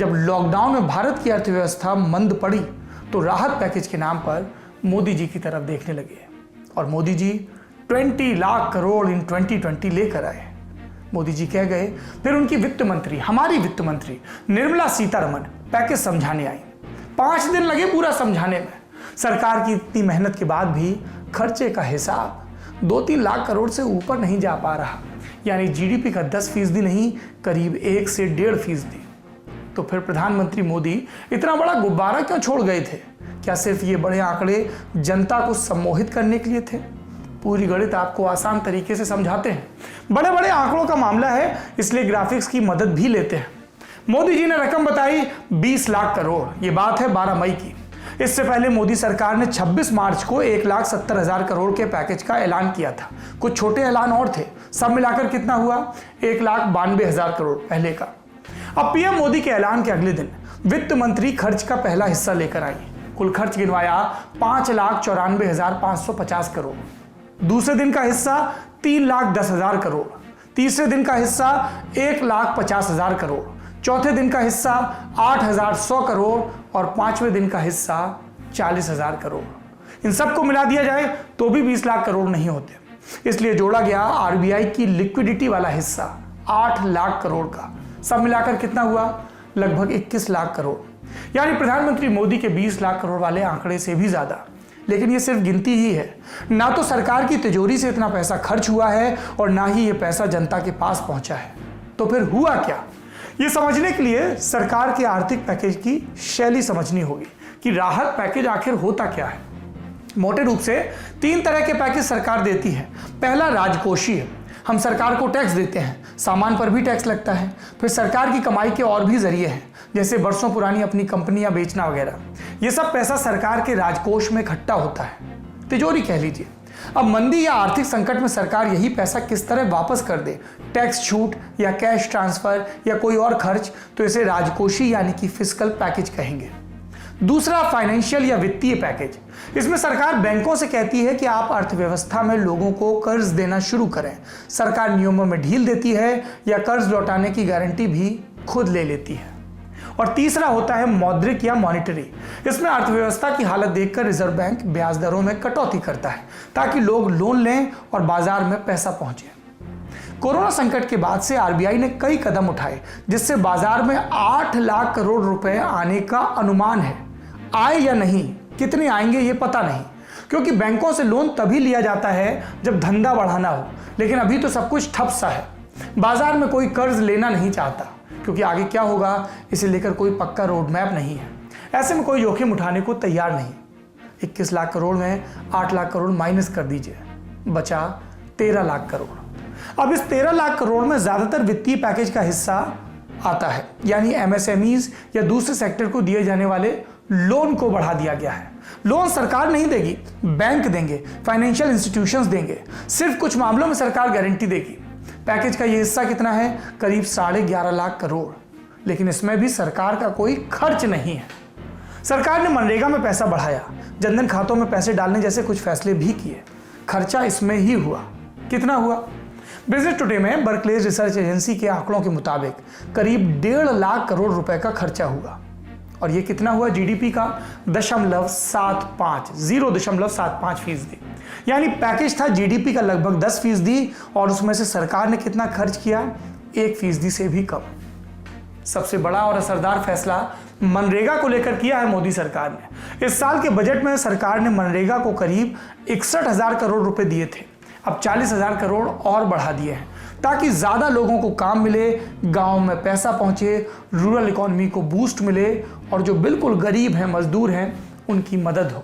जब लॉकडाउन में भारत की अर्थव्यवस्था मंद पड़ी तो राहत पैकेज के नाम पर मोदी जी की तरफ देखने लगे और मोदी जी 20 लाख करोड़ इन 2020 लेकर आए। मोदी जी कह गए, फिर उनकी वित्त मंत्री, हमारी वित्त मंत्री निर्मला सीतारमण पैकेज समझाने आई। 5 दिन लगे पूरा समझाने में। सरकार की इतनी मेहनत के बाद भी खर्चे का हिसाब 2-3 लाख करोड़ से ऊपर नहीं जा पा रहा, यानी जीडीपी का 10% नहीं, करीब 1 से 1.5%। तो फिर प्रधानमंत्री मोदी इतना बड़ा गुब्बारा क्यों छोड़ गए थे? क्या सिर्फ ये बड़े आंकड़े जनता को सम्मोहित करने के लिए थे? पूरी गणित आपको आसान तरीके से समझाते हैं। बड़े बड़े आंकड़ों का मामला है, इसलिए ग्राफिक्स की मदद भी लेते हैं। मोदी जी ने रकम बताई 20 लाख करोड़। ये बात है 12 मई की। इससे पहले मोदी सरकार ने 26 मार्च को 1,70,000 करोड़ के पैकेज का ऐलान किया था। कुछ छोटे ऐलान और थे, सब मिलाकर कितना हुआ? 1,92,000 करोड़ पहले का। अब पीएम मोदी के ऐलान के अगले दिन वित्त मंत्री खर्च का पहला हिस्सा लेकर आई। कुल खर्च गिनवाया 5,94,550 करोड़। दूसरे दिन का हिस्सा 3,10,000 करोड़। तीसरे दिन का हिस्सा 1,50,000 करोड़। चौथे दिन का हिस्सा 8,100 करोड़ और 5वें दिन का हिस्सा 40,000 करोड़। इन सबको मिला दिया जाए तो भी 20 लाख करोड़ नहीं होते, इसलिए जोड़ा गया आरबीआई की लिक्विडिटी वाला हिस्सा 8 लाख करोड़ का। सब मिलाकर कितना हुआ? लगभग 21 लाख करोड़, यानी प्रधानमंत्री मोदी के 20 लाख करोड़ वाले आंकड़े से भी ज्यादा। लेकिन ये सिर्फ गिनती ही है, ना तो सरकार की तिजोरी से इतना पैसा खर्च हुआ है और ना ही ये पैसा जनता के पास पहुंचा है। तो फिर हुआ क्या? ये समझने के लिए सरकार के आर्थिक पैकेज की शैली समझनी होगी कि राहत पैकेज आखिर होता क्या है। मोटे रूप से 3 तरह के पैकेज सरकार देती है। पहला राजकोषीय, हम सरकार को टैक्स देते हैं, सामान पर भी टैक्स लगता है। फिर सरकार की कमाई के और भी जरिए हैं, जैसे बरसों पुरानी अपनी कंपनियां बेचना वगैरह। ये सब पैसा सरकार के राजकोष में इकट्ठा होता है, तिजोरी कह लीजिए। अब मंदी या आर्थिक संकट में सरकार यही पैसा किस तरह वापस कर दे, टैक्स छूट या कैश ट्रांसफर या कोई और खर्च, तो इसे राजकोषीय यानी कि फिस्कल पैकेज कहेंगे। दूसरा फाइनेंशियल या वित्तीय पैकेज, इसमें सरकार बैंकों से कहती है कि आप अर्थव्यवस्था में लोगों को कर्ज देना शुरू करें। सरकार नियमों में ढील देती है या कर्ज लौटाने की गारंटी भी खुद ले लेती है। और तीसरा होता है मौद्रिक या मॉनिटरी। इसमें अर्थव्यवस्था की हालत देखकर रिजर्व बैंक ब्याज दरों में कटौती करता है ताकि लोग लोन लें और बाजार में पैसा पहुंचे। कोरोना संकट के बाद से आरबीआई ने कई कदम उठाए, जिससे बाजार में 8 लाख करोड़ रुपए आने का अनुमान है। आए या नहीं, कितने आएंगे ये पता नहीं, क्योंकि बैंकों से लोन तभी लिया जाता है जब धंधा बढ़ाना हो। लेकिन अभी तो सब कुछ ठप सा है, बाजार में कोई कर्ज लेना नहीं चाहता, क्योंकि आगे क्या होगा इसे लेकर कोई पक्का रोड मैप नहीं है। ऐसे में कोई जोखिम उठाने को तैयार नहीं। 21 लाख करोड़ में 8 लाख करोड़ माइनस कर दीजिए, बचा 13 लाख करोड़। अब इस 13 लाख करोड़ में ज्यादातर वित्तीय पैकेज का हिस्सा आता है, यानी एमएसएमईज या दूसरे सेक्टर को दिए जाने वाले लोन को बढ़ा दिया गया है। लोन सरकार नहीं देगी, बैंक देंगे, फाइनेंशियल इंस्टीट्यूशंस देंगे। सिर्फ कुछ मामलों में सरकार गारंटी देगी। पैकेज का ये हिस्सा कितना है? करीब 11.5 लाख करोड़। लेकिन इसमें भी सरकार का कोई खर्च नहीं है। सरकार ने मनरेगा में पैसा बढ़ाया, जनधन खातों में पैसे डालने जैसे कुछ फैसले भी किए। खर्चा इसमें ही हुआ। कितना हुआ? बिजनेस टुडे में बर्कलेज रिसर्च एजेंसी के आंकड़ों के मुताबिक करीब 1.5 लाख करोड़ रुपए का खर्चा हुआ। और ये कितना हुआ? जीडीपी का 0.75%, यानी पैकेज था जीडीपी का लगभग 10% और उसमें से सरकार ने कितना खर्च किया? 1% से भी कम। सबसे बड़ा और असरदार फैसला मनरेगा को लेकर किया है मोदी सरकार ने। इस साल के बजट में सरकार ने मनरेगा को करीब 61,000 करोड़ रुपए दिए थे, अब 40,000 करोड़ और बढ़ा दिए हैं ताकि ज्यादा लोगों को काम मिले, गांव में पैसा पहुंचे, रूरल इकोनॉमी को बूस्ट मिले और जो बिल्कुल गरीब हैं, मजदूर हैं, उनकी मदद हो।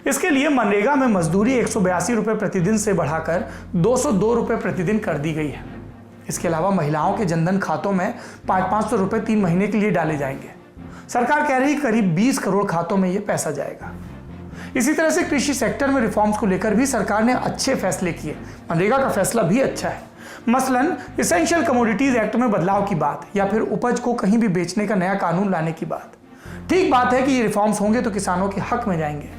इसके लिए मनरेगा में मजदूरी 182 रुपए प्रतिदिन से बढ़ाकर 202 रुपए प्रतिदिन कर दी गई है। इसके अलावा महिलाओं के जनधन खातों में 500 रुपए 3 महीने के लिए डाले जाएंगे। सरकार कह रही करीब 20 करोड़ खातों में यह पैसा जाएगा। इसी तरह से कृषि सेक्टर में रिफॉर्म्स को लेकर भी सरकार ने अच्छे फैसले किए। मनरेगा का फैसला भी अच्छा है। मसलन इसेंशियल कमोडिटीज एक्ट में बदलाव की बात, या फिर उपज को कहीं भी बेचने का नया कानून लाने की बात। ठीक बात है कि ये रिफॉर्म्स होंगे तो किसानों के हक में जाएंगे,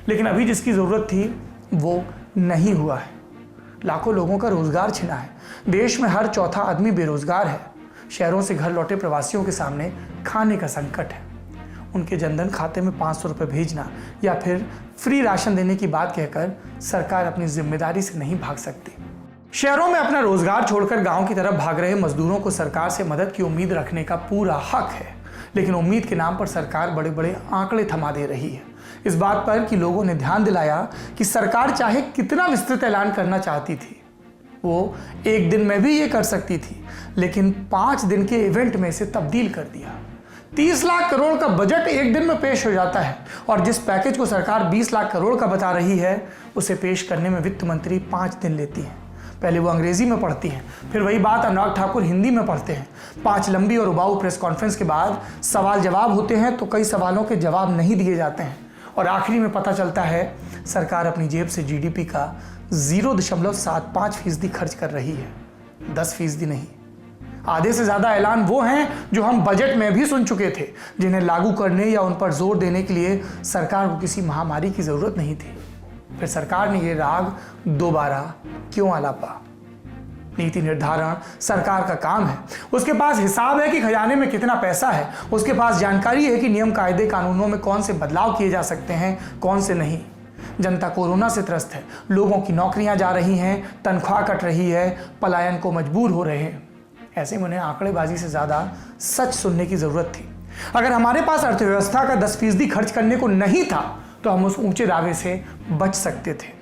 लेकिन अभी जिसकी जरूरत थी वो नहीं हुआ है। लाखों लोगों का रोजगार छिना है। देश में हर चौथा आदमी बेरोजगार है। शहरों से घर लौटे प्रवासियों के सामने खाने का संकट है। उनके जनधन खाते में 500 रुपये भेजना या फिर फ्री राशन देने की बात कहकर सरकार अपनी जिम्मेदारी से नहीं भाग सकती। शहरों में अपना रोजगार छोड़कर गांव की तरफ भाग रहे मजदूरों को सरकार से मदद की उम्मीद रखने का पूरा हक है, लेकिन उम्मीद के नाम पर सरकार बड़े बड़े आंकड़े थमा दे रही है। इस बात पर कि लोगों ने ध्यान दिलाया कि सरकार चाहे कितना विस्तृत ऐलान करना चाहती थी, वो एक दिन में भी ये कर सकती थी, लेकिन 5 दिन के इवेंट में इसे तब्दील कर दिया। 30 लाख करोड़ का बजट एक दिन में पेश हो जाता है और जिस पैकेज को सरकार 20 लाख करोड़ का बता रही है उसे पेश करने में वित्त मंत्री 5 दिन लेती हैं। पहले वो अंग्रेजी में पढ़ती हैं, फिर वही बात अनुराग ठाकुर हिंदी में पढ़ते हैं। 5 लंबी और उबाऊ प्रेस कॉन्फ्रेंस के बाद सवाल जवाब होते हैं तो कई सवालों के जवाब नहीं दिए जाते हैं और आखिरी में पता चलता है सरकार अपनी जेब से जीडीपी का 0.75% खर्च कर रही है, 10% नहीं। आधे से ज्यादा ऐलान वो हैं जो हम बजट में भी सुन चुके थे, जिन्हें लागू करने या उन पर जोर देने के लिए सरकार को किसी महामारी की जरूरत नहीं थी। फिर सरकार ने ये राग दोबारा क्यों आलापा? नीति निर्धारण सरकार का काम है। उसके पास हिसाब है कि खजाने में कितना पैसा है, उसके पास जानकारी है कि नियम कायदे कानूनों में कौन से बदलाव किए जा सकते हैं, कौन से नहीं। जनता कोरोना से त्रस्त है, लोगों की नौकरियां जा रही हैं, तनख्वाह कट रही है, पलायन को मजबूर हो रहे हैं। ऐसे में उन्हें आंकड़ेबाजी से ज़्यादा सच सुनने की ज़रूरत थी। अगर हमारे पास अर्थव्यवस्था का 10% खर्च करने को नहीं था तो हम उस ऊंचे दावे से बच सकते थे।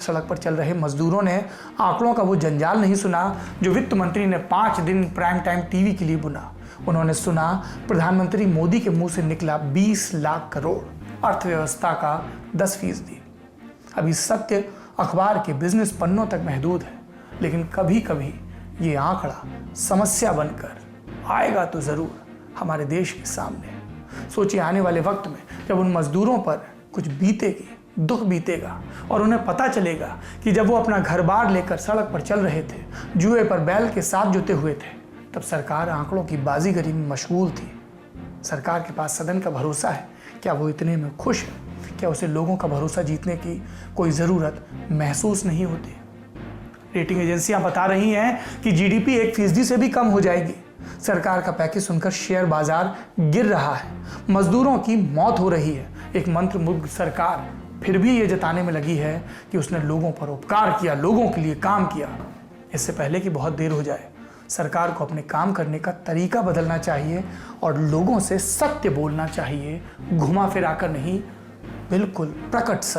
सड़क पर चल रहे मजदूरों ने आंकड़ों का वो जंजाल नहीं सुना जो वित्त मंत्री ने 5 दिन प्राइम टाइम टीवी के लिए बुना। उन्होंने सुना प्रधानमंत्री मोदी के मुंह से निकला 20 लाख करोड़, अर्थव्यवस्था का 10%। अभी सत्य अखबार के बिजनेस पन्नों तक महदूद है, लेकिन कभी कभी ये आंकड़ा समस्या बनकर आएगा तो जरूर हमारे देश के सामने। सोचिए आने वाले वक्त में जब उन मजदूरों पर कुछ बीतेगी, दुख बीतेगा और उन्हें पता चलेगा कि जब वो अपना घर बार लेकर सड़क पर चल रहे थे, जुए पर बैल के साथ जुटे हुए थे, तब सरकार आंकड़ों की बाजीगरी में मशगूल थी। सरकार के पास सदन का भरोसा है, क्या वो इतने में खुश है? क्या उसे लोगों का भरोसा जीतने की कोई ज़रूरत महसूस नहीं होती? रेटिंग एजेंसियां बता रही हैं कि जीडीपी 1% से भी कम हो जाएगी। सरकार का पैकेज सुनकर शेयर बाजार गिर रहा है, मजदूरों की मौत हो रही है। एक मंत्रमुग्ध सरकार फिर भी ये जताने में लगी है कि उसने लोगों पर उपकार किया, लोगों के लिए काम किया। इससे पहले कि बहुत देर हो जाए, सरकार को अपने काम करने का तरीका बदलना चाहिए और लोगों से सत्य बोलना चाहिए, घुमा फिरा कर नहीं, बिल्कुल प्रकट सत्य।